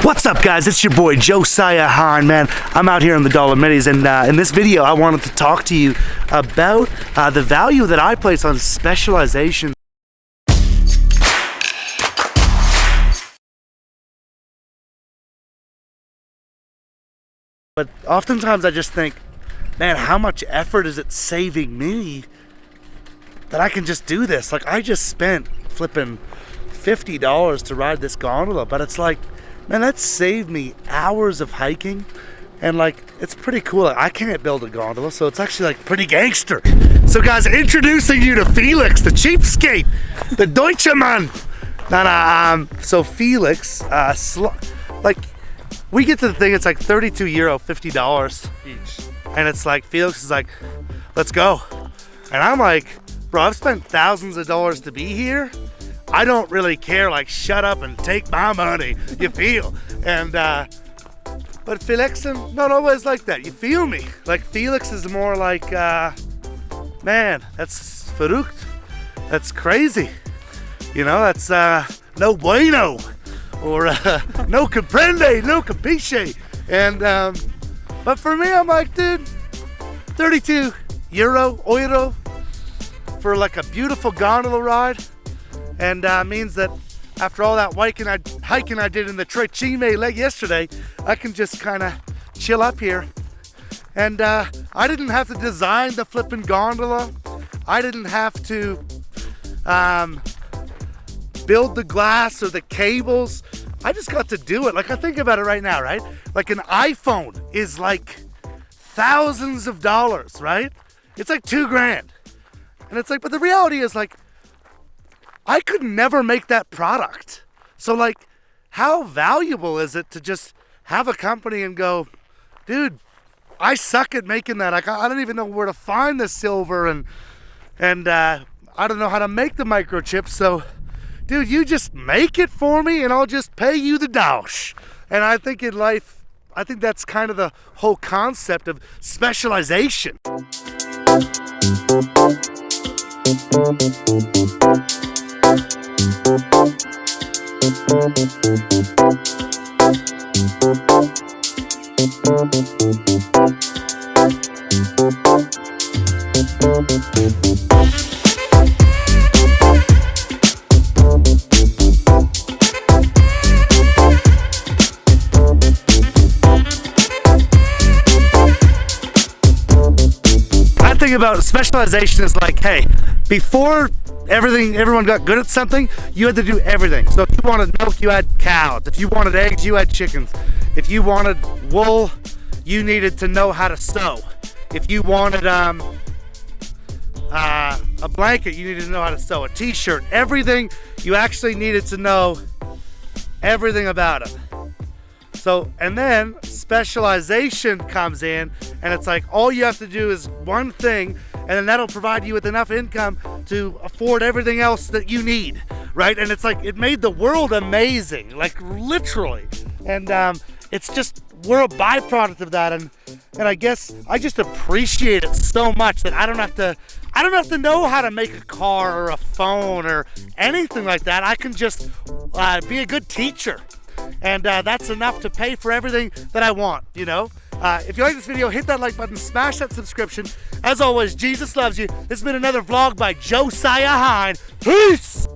What's up, guys? It's your boy Josiah Hahn, man. I'm out here in the Dolomites, and in this video I wanted to talk to you about the value that I place on specialization. But oftentimes I just think, man, how much effort is it saving me that I can just do this? Like, I just spent flipping $50 to ride this gondola, but it's like, man, that saved me hours of hiking, and like, it's pretty cool. Like, I can't build a gondola, so it's actually like pretty gangster. So guys, introducing you to Felix, the cheapskate, the Deutschermann. So Felix, like, we get to the thing, it's like €32, $50 each. And it's like, Felix is like, let's go. And I'm like, bro, I've spent thousands of dollars to be here. I don't really care, like, shut up and take my money, you feel? And, but Felix, not always like that, you feel me? Like, Felix is more like, man, that's verrückt, that's crazy. You know, that's, no bueno, or no comprende, no capisce. And, but for me, I'm like, dude, €32 euro for like a beautiful gondola ride. And means that after all that hiking I did in the Trecime Lake yesterday, I can just kind of chill up here. And I didn't have to design the flipping gondola. I didn't have to build the glass or the cables. I just got to do it. Like, I think about it right now, right? Like, an iPhone is like thousands of dollars, right? It's like $2,000. And it's like, but the reality is, like, I could never make that product. So, like, how valuable is it to just have a company and go, dude, I suck at making that. Like, I don't even know where to find the silver, and I don't know how to make the microchips. So, dude, you just make it for me and I'll just pay you the dosh. And I think in life, I think that's kind of the whole concept of specialization. About specialization is like, hey, before everyone got good at something, you had to do everything. So if you wanted milk, you had cows. If you wanted eggs, you had chickens. If you wanted wool, you needed to know how to sew. If you wanted a blanket, you needed to know how to sew. A t-shirt, everything, you actually needed to know everything about it. So, and then specialization comes in, and it's like, all you have to do is one thing, and then that'll provide you with enough income to afford everything else that you need, right? And it's like, it made the world amazing, like, literally. And it's just, we're a byproduct of that, and I guess I just appreciate it so much that I don't have to know how to make a car or a phone or anything like that. I can just be a good teacher. And that's enough to pay for everything that I want, you know? If you like this video, hit that like button, smash that subscription. As always, Jesus loves you. This has been another vlog by Josiah Hahn. Peace!